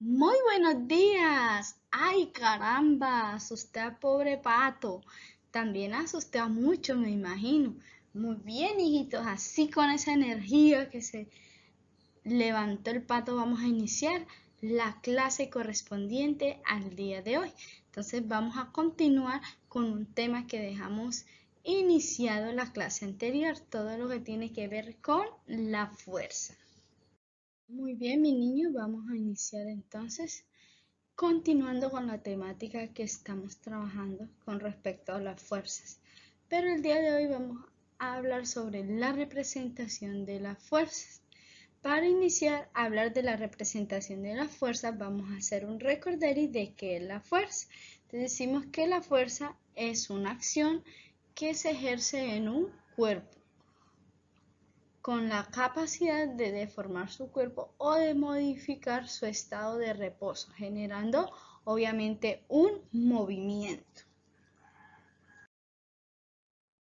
Muy buenos días. Ay, caramba, asusté a pobre pato. También asusté a muchos, me imagino. Muy bien, hijitos, así con esa energía que se levantó el pato, vamos a iniciar la clase correspondiente al día de hoy. Entonces vamos a continuar con un tema que dejamos iniciado en la clase anterior, todo lo que tiene que ver con la fuerza. Muy bien, mi niño, vamos a iniciar entonces. Continuando con la temática que estamos trabajando con respecto a las fuerzas, pero el día de hoy vamos a hablar sobre la representación de las fuerzas. Para iniciar a hablar de la representación de las fuerzas, vamos a hacer un recordatorio de qué es la fuerza. Entonces decimos que la fuerza es una acción que se ejerce en un cuerpo con la capacidad de deformar su cuerpo o de modificar su estado de reposo, generando obviamente un movimiento.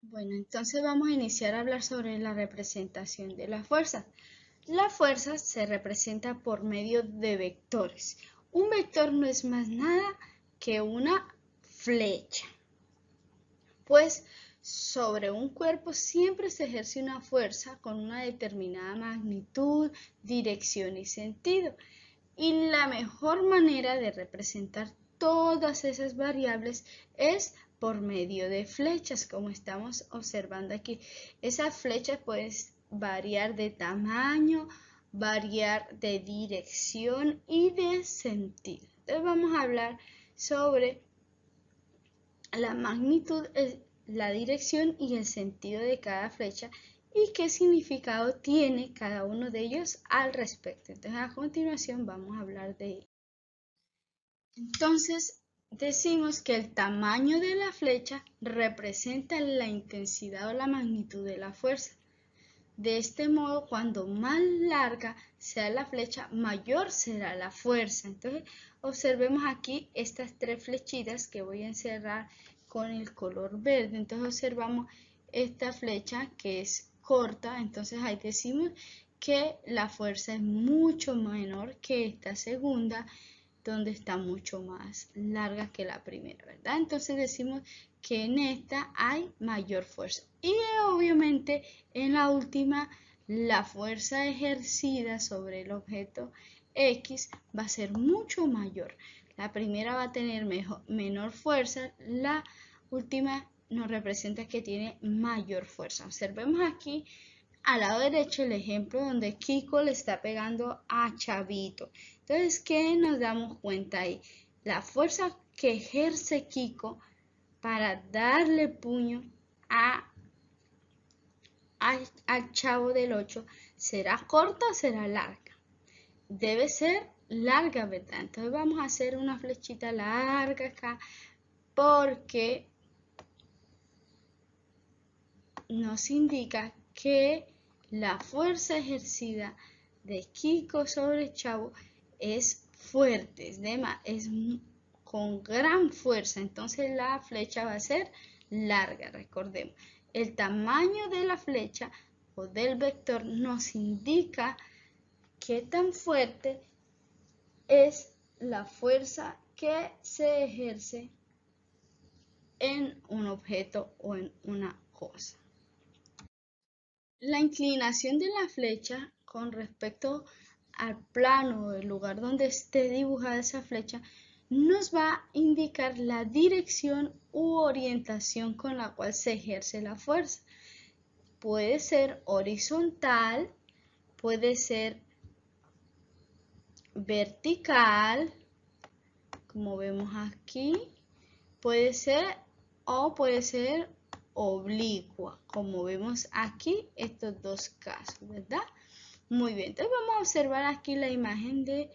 Bueno, entonces vamos a iniciar a hablar sobre la representación de la fuerza. La fuerza se representa por medio de vectores. Un vector no es más nada que una flecha, pues sobre un cuerpo siempre se ejerce una fuerza con una determinada magnitud, dirección y sentido. Y la mejor manera de representar todas esas variables es por medio de flechas, como estamos observando aquí. Esas flechas pueden variar de tamaño, variar de dirección y de sentido. Entonces vamos a hablar sobre la magnitud, la dirección y el sentido de cada flecha y qué significado tiene cada uno de ellos al respecto. Entonces a continuación vamos a hablar de ello. Entonces decimos que el tamaño de la flecha representa la intensidad o la magnitud de la fuerza. De este modo, cuando más larga sea la flecha, mayor será la fuerza. Entonces, observemos aquí estas tres flechitas que voy a encerrar con el color verde. Entonces, observamos esta flecha que es corta. Entonces, ahí decimos que la fuerza es mucho menor que esta segunda, donde está mucho más larga que la primera, ¿verdad? Entonces decimos que en esta hay mayor fuerza. Y obviamente en la última, la fuerza ejercida sobre el objeto X va a ser mucho mayor. La primera va a tener menor fuerza, la última nos representa que tiene mayor fuerza. Observemos aquí al lado derecho el ejemplo donde Kiko le está pegando a Chavito. Entonces, ¿qué nos damos cuenta ahí? La fuerza que ejerce Kiko para darle puño al chavo del 8, ¿será corta o será larga? Debe ser larga, ¿verdad? Entonces vamos a hacer una flechita larga acá porque nos indica que la fuerza ejercida de Kiko sobre Chavo es fuerte, es con gran fuerza, entonces la flecha va a ser larga, recordemos. El tamaño de la flecha o del vector nos indica qué tan fuerte es la fuerza que se ejerce en un objeto o en una cosa. La inclinación de la flecha con respecto al plano o el lugar donde esté dibujada esa flecha nos va a indicar la dirección u orientación con la cual se ejerce la fuerza. Puede ser horizontal, puede ser vertical, como vemos aquí, puede ser oblicua, como vemos aquí estos dos casos, ¿verdad? Muy bien, entonces vamos a observar aquí la imagen de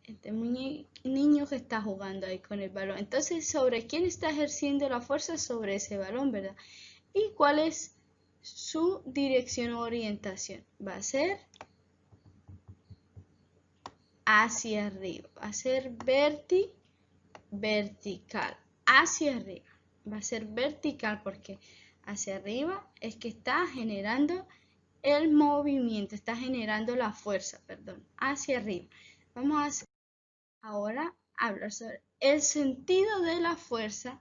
este niño que está jugando ahí con el balón. Entonces, ¿sobre quién está ejerciendo la fuerza? Sobre ese balón, ¿verdad? ¿Y cuál es su dirección o orientación? Va a ser hacia arriba, va a ser vertical, hacia arriba. Va a ser vertical porque hacia arriba es que está generando el movimiento, está generando la fuerza, perdón, hacia arriba. Vamos a hacer ahora hablar sobre el sentido de la fuerza.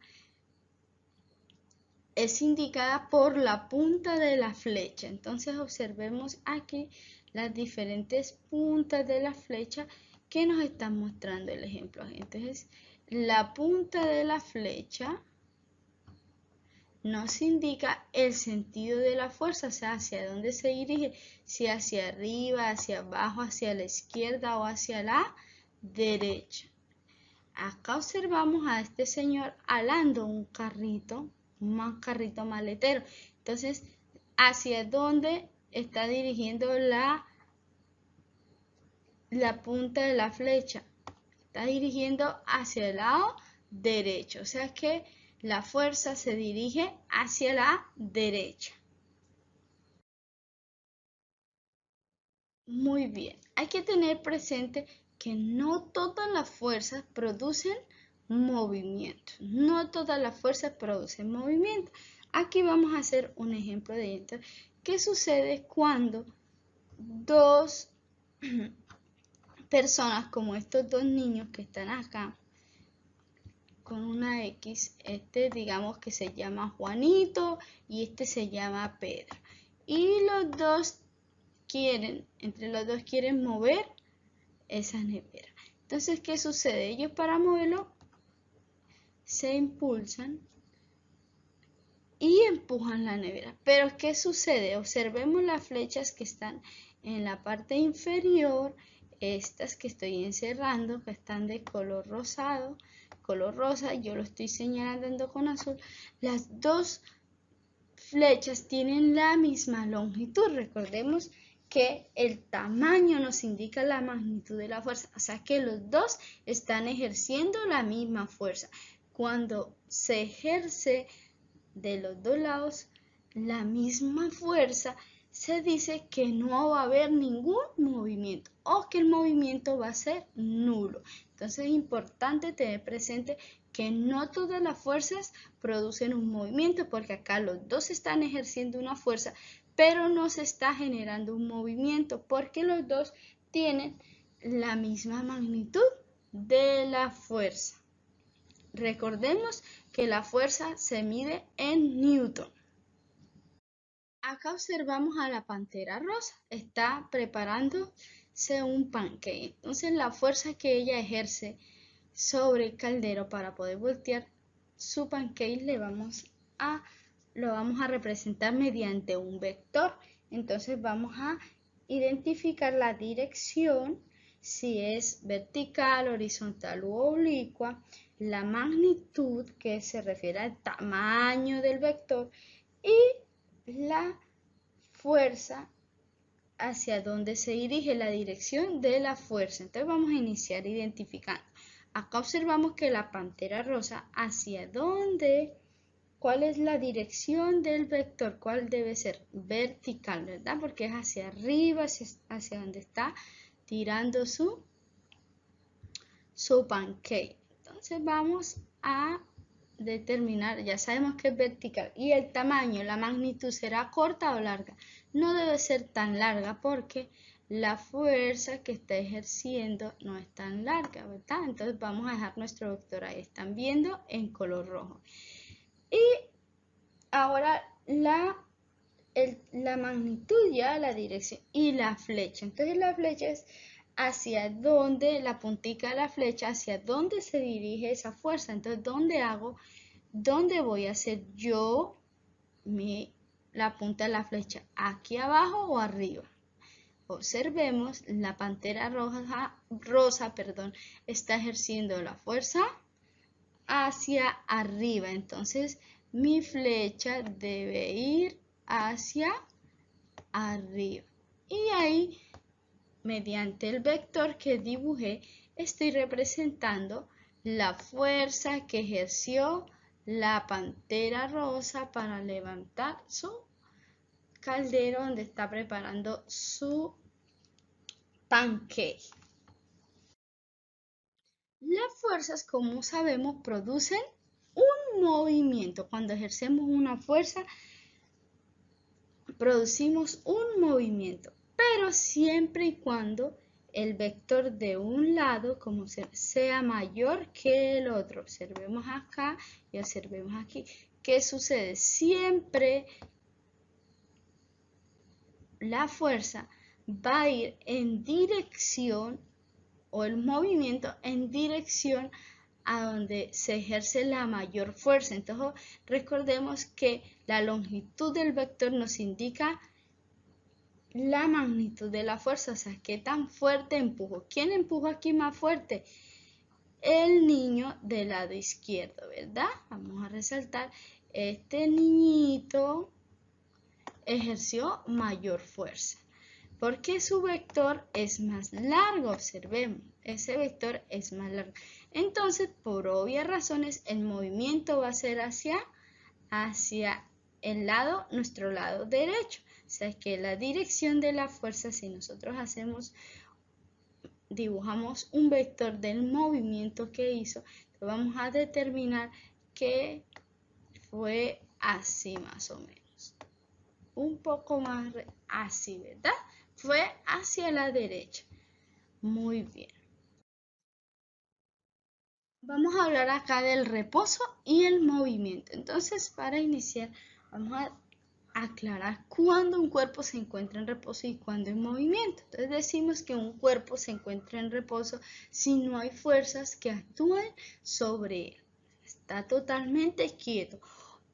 Es indicada por la punta de la flecha. Entonces observemos aquí las diferentes puntas de la flecha que nos están mostrando el ejemplo. Entonces la punta de la flecha nos indica el sentido de la fuerza, o sea, hacia dónde se dirige, si hacia arriba, hacia abajo, hacia la izquierda o hacia la derecha. Acá observamos a este señor alando un carrito maletero. Entonces, ¿hacia dónde está dirigiendo la punta de la flecha? Está dirigiendo hacia el lado derecho. O sea que la fuerza se dirige hacia la derecha. Muy bien. Hay que tener presente que no todas las fuerzas producen movimiento. No todas las fuerzas producen movimiento. Aquí vamos a hacer un ejemplo de esto. ¿Qué sucede cuando dos personas, como estos dos niños que están acá, con una X, digamos que se llama Juanito y este se llama Pedro, y los dos entre los dos quieren mover esa nevera? Entonces, ¿qué sucede? Ellos, para moverlo, se impulsan y empujan la nevera. Pero ¿qué sucede? Observemos las flechas que están en la parte inferior, estas que estoy encerrando, que están de color rosado, color rosa, yo lo estoy señalando con azul. Las dos flechas tienen la misma longitud. Recordemos que el tamaño nos indica la magnitud de la fuerza, o sea que los dos están ejerciendo la misma fuerza. Cuando se ejerce de los dos lados la misma fuerza, se dice que no va a haber ningún movimiento o que el movimiento va a ser nulo. Entonces es importante tener presente que no todas las fuerzas producen un movimiento, porque acá los dos están ejerciendo una fuerza, pero no se está generando un movimiento porque los dos tienen la misma magnitud de la fuerza. Recordemos que la fuerza se mide en Newton. Acá observamos a la pantera rosa. Está preparándose un pancake. Entonces la fuerza que ella ejerce sobre el caldero para poder voltear su pancake lo vamos a representar mediante un vector. Entonces vamos a identificar la dirección, si es vertical, horizontal u oblicua, la magnitud, que se refiere al tamaño del vector, y la fuerza, hacia donde se dirige, la dirección de la fuerza. Entonces vamos a iniciar identificando. Acá observamos que la pantera rosa, hacia dónde, cuál es la dirección del vector, cuál debe ser vertical, ¿verdad? Porque es hacia arriba, hacia donde está tirando su pancake. Entonces vamos a determinar, ya sabemos que es vertical, y el tamaño, la magnitud, ¿será corta o larga? No debe ser tan larga porque la fuerza que está ejerciendo no es tan larga, ¿verdad? Entonces vamos a dejar nuestro vector ahí, están viendo en color rojo. Y ahora la magnitud, ya la dirección, y la flecha. Entonces la flecha es hacia dónde, la puntica de la flecha, hacia dónde se dirige esa fuerza. Entonces, ¿dónde voy a hacer yo la punta de la flecha? ¿Aquí abajo o arriba? Observemos, la pantera rosa, está ejerciendo la fuerza hacia arriba. Entonces, mi flecha debe ir hacia arriba. Y ahí, mediante el vector que dibujé, estoy representando la fuerza que ejerció la pantera rosa para levantar su caldero donde está preparando su pancake. Las fuerzas, como sabemos, producen un movimiento. Cuando ejercemos una fuerza, producimos un movimiento, pero siempre y cuando el vector de un lado como sea mayor que el otro. Observemos acá y observemos aquí. ¿Qué sucede? Siempre la fuerza va a ir en dirección, o el movimiento en dirección a donde se ejerce la mayor fuerza. Entonces recordemos que la longitud del vector nos indica la magnitud de la fuerza, o sea, qué tan fuerte empujo. ¿Quién empujó aquí más fuerte? El niño del lado izquierdo, ¿verdad? Vamos a resaltar, este niñito ejerció mayor fuerza, porque su vector es más largo. Observemos, ese vector es más largo. Entonces, por obvias razones, el movimiento va a ser hacia el lado, nuestro lado derecho. O sea que la dirección de la fuerza, si nosotros dibujamos un vector del movimiento que hizo, vamos a determinar que fue así más o menos. Un poco más así, ¿verdad? Fue hacia la derecha. Muy bien. Vamos a hablar acá del reposo y el movimiento. Entonces, para iniciar, vamos a aclarar cuándo un cuerpo se encuentra en reposo y cuándo en movimiento. Entonces decimos que un cuerpo se encuentra en reposo si no hay fuerzas que actúen sobre él. Está totalmente quieto.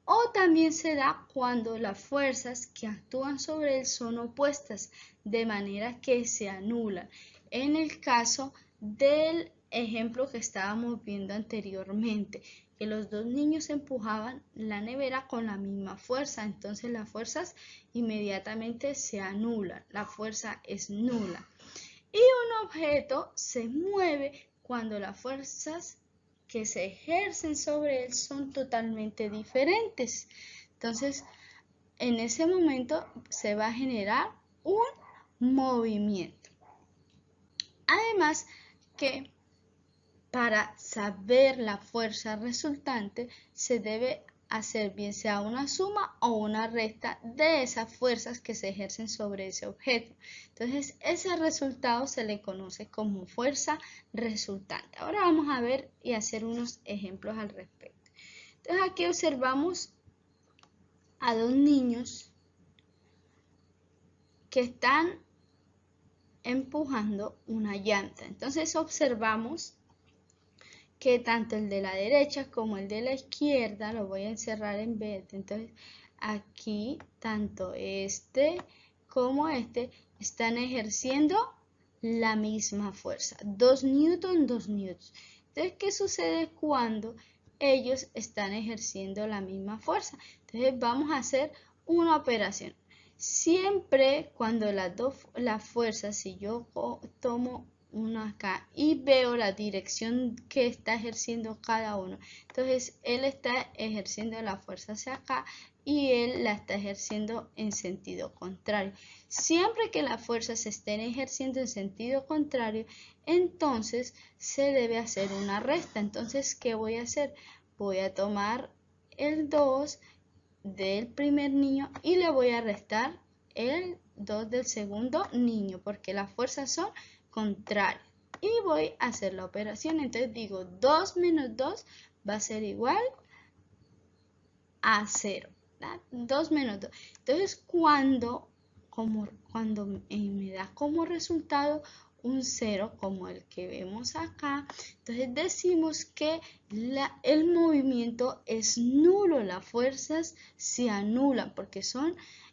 O también se da cuando las fuerzas que actúan sobre él son opuestas, de manera que se anulan. En el caso del ejemplo que estábamos viendo anteriormente, que los dos niños empujaban la nevera con la misma fuerza, entonces las fuerzas inmediatamente se anulan, la fuerza es nula. Y un objeto se mueve cuando las fuerzas que se ejercen sobre él son totalmente diferentes. Entonces, en ese momento se va a generar un movimiento. Además que para saber la fuerza resultante se debe hacer bien sea una suma o una resta de esas fuerzas que se ejercen sobre ese objeto. Entonces ese resultado se le conoce como fuerza resultante. Ahora vamos a ver y hacer unos ejemplos al respecto. Entonces aquí observamos a dos niños que están empujando una llanta. Entonces observamos que tanto el de la derecha como el de la izquierda, lo voy a encerrar en verde, entonces aquí tanto este como este están ejerciendo la misma fuerza, 2 newton, 2 newtons. Entonces, ¿qué sucede cuando ellos están ejerciendo la misma fuerza? Entonces vamos a hacer una operación. Siempre cuando las fuerzas, si yo tomo uno acá y veo la dirección que está ejerciendo cada uno, entonces él está ejerciendo la fuerza hacia acá y él la está ejerciendo en sentido contrario. Siempre que las fuerzas se estén ejerciendo en sentido contrario, entonces se debe hacer una resta. Entonces, ¿qué voy a hacer? Voy a tomar el 2 del primer niño y le voy a restar el 2 del segundo niño, porque las fuerzas son contrarias. Y voy a hacer la operación. Entonces digo 2 menos 2 va a ser igual a 0. 2 menos 2. Entonces cuando me da como resultado un 0 como el que vemos acá, entonces decimos que el movimiento es nulo, las fuerzas se anulan porque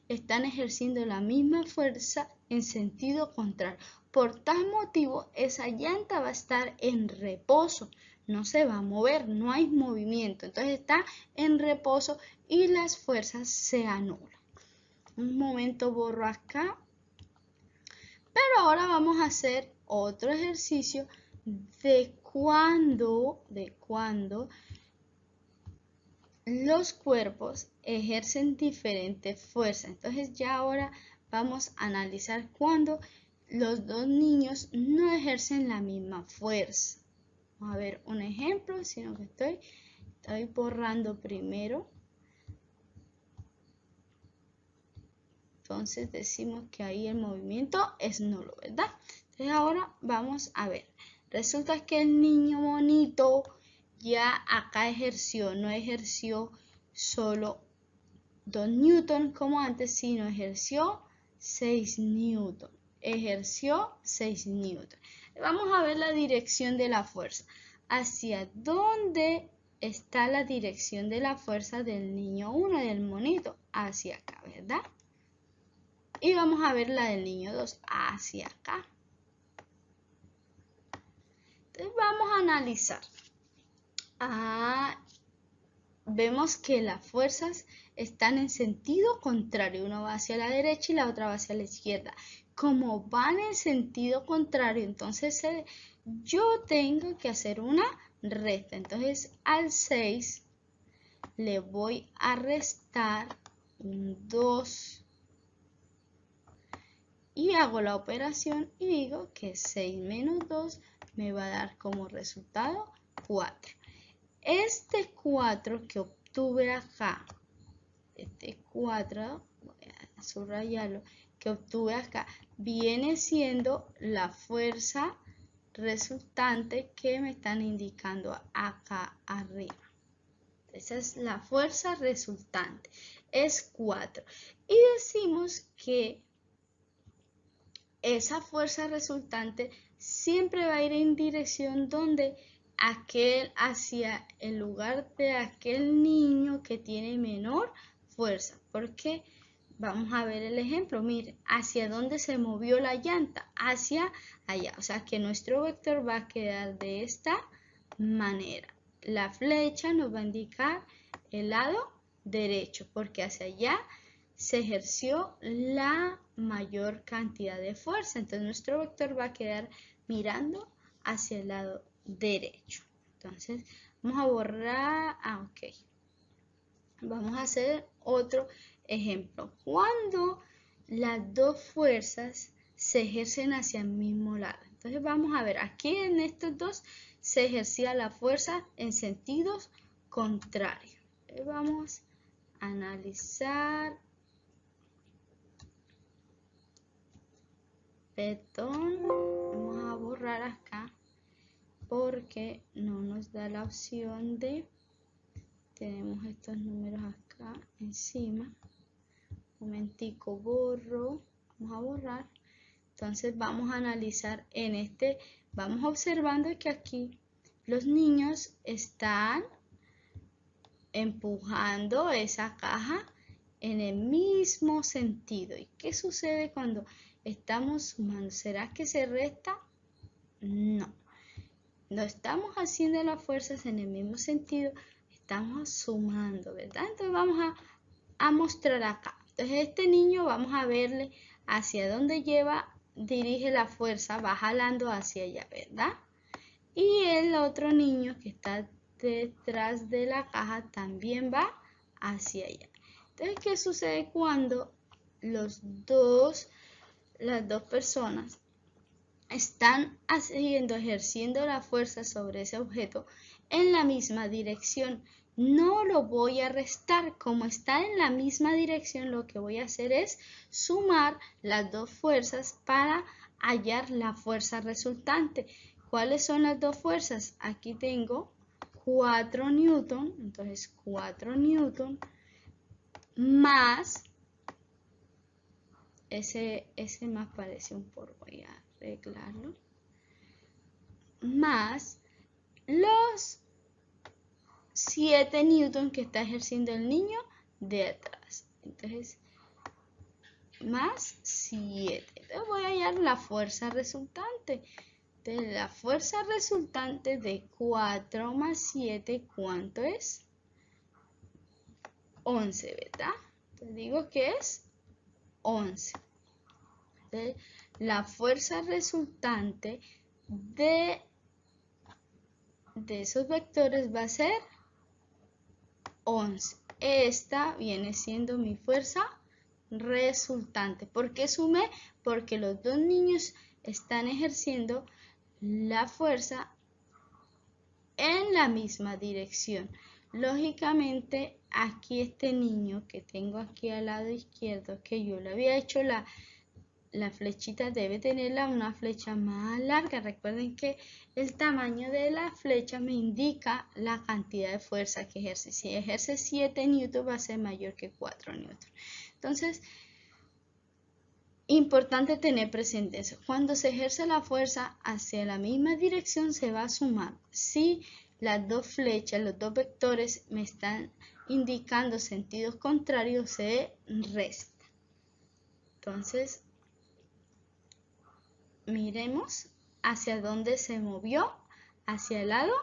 están ejerciendo la misma fuerza en sentido contrario. Por tal motivo, esa llanta va a estar en reposo, no se va a mover, no hay movimiento, entonces está en reposo y las fuerzas se anulan. Un momento, borro acá. Pero ahora vamos a hacer otro ejercicio de cuando los cuerpos ejercen diferentes fuerzas. Entonces ya ahora vamos a analizar cuando los dos niños no ejercen la misma fuerza. Vamos a ver un ejemplo, sino que estoy borrando primero. Entonces decimos que ahí el movimiento es nulo, ¿verdad? Entonces ahora vamos a ver. Resulta que el niño bonito ya acá no ejerció solo 2 newton como antes, sino ejerció 6 newton. Ejerció 6 newton. Vamos a ver la dirección de la fuerza. ¿Hacia dónde está la dirección de la fuerza del niño 1, del monito? Hacia acá, ¿verdad? Y vamos a ver la del niño 2, hacia acá. Entonces vamos a analizar. Vemos que las fuerzas están en sentido contrario. Uno va hacia la derecha y la otra va hacia la izquierda. Como van en sentido contrario, entonces yo tengo que hacer una resta. Entonces al 6 le voy a restar un 2. Y hago la operación y digo que 6 menos 2 me va a dar como resultado 4. Este 4 que obtuve acá, este 4, voy a subrayarlo, que obtuve acá, viene siendo la fuerza resultante que me están indicando acá arriba. Esa es la fuerza resultante, es 4. Y decimos que esa fuerza resultante siempre va a ir en dirección donde hacia el lugar de aquel niño que tiene menor fuerza. Porque vamos a ver el ejemplo. Miren, hacia dónde se movió la llanta, hacia allá. O sea que nuestro vector va a quedar de esta manera. La flecha nos va a indicar el lado derecho, porque hacia allá se ejerció la mayor cantidad de fuerza. Entonces nuestro vector va a quedar mirando hacia el lado derecho. Entonces vamos a borrar, ok. Vamos a hacer otro ejemplo. Cuando las dos fuerzas se ejercen hacia el mismo lado. Entonces vamos a ver, aquí en estos dos se ejercía la fuerza en sentidos contrarios. Vamos a analizar. Perdón, vamos a borrar acá porque no nos da la opción de, tenemos estos números acá encima. Un momentico, borro, vamos a borrar. Entonces vamos a analizar en este, vamos observando que aquí los niños están empujando esa caja en el mismo sentido. ¿Y qué sucede cuando estamos sumando? ¿Será que se resta? No. No estamos haciendo las fuerzas en el mismo sentido, estamos sumando, ¿verdad? Entonces vamos a mostrar acá. Entonces este niño vamos a verle hacia dónde dirige la fuerza, va jalando hacia allá, ¿verdad? Y el otro niño que está detrás de la caja también va hacia allá. Entonces, ¿qué sucede cuando las dos personas están ejerciendo la fuerza sobre ese objeto en la misma dirección? No lo voy a restar, como está en la misma dirección, lo que voy a hacer es sumar las dos fuerzas para hallar la fuerza resultante. ¿Cuáles son las dos fuerzas? Aquí tengo 4 newton, entonces 4 newton más, ese más parece un por, voy a arreglarlo, más los 7 newton que está ejerciendo el niño de atrás. Entonces, más 7. Entonces voy a hallar la fuerza resultante. Entonces, la fuerza resultante de 4 más 7, ¿cuánto es? 11, ¿verdad? Entonces digo que es 11. Entonces, la fuerza resultante de esos vectores va a ser 11. Esta viene siendo mi fuerza resultante. ¿Por qué sumé? Porque los dos niños están ejerciendo la fuerza en la misma dirección. Lógicamente, aquí este niño que tengo aquí al lado izquierdo, que yo le había hecho la flechita debe tenerla una flecha más larga. Recuerden que el tamaño de la flecha me indica la cantidad de fuerza que ejerce. Si ejerce 7 newtons va a ser mayor que 4 newtons. Entonces, importante tener presente eso. Cuando se ejerce la fuerza hacia la misma dirección se va a sumar. Si las dos flechas, los dos vectores me están indicando sentidos contrarios, se resta. Entonces, miremos hacia dónde se movió, hacia el lado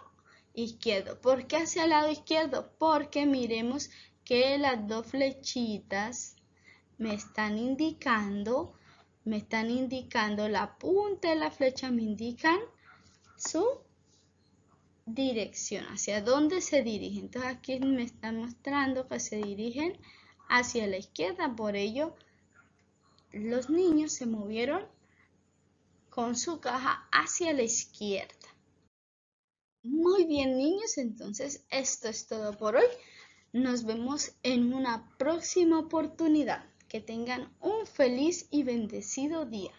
izquierdo. ¿Por qué hacia el lado izquierdo? Porque miremos que las dos flechitas me están indicando la punta de la flecha, me indican su dirección, hacia dónde se dirigen. Entonces aquí me están mostrando que se dirigen hacia la izquierda, por ello los niños se movieron con su caja hacia la izquierda. Muy bien, niños, entonces esto es todo por hoy. Nos vemos en una próxima oportunidad. Que tengan un feliz y bendecido día.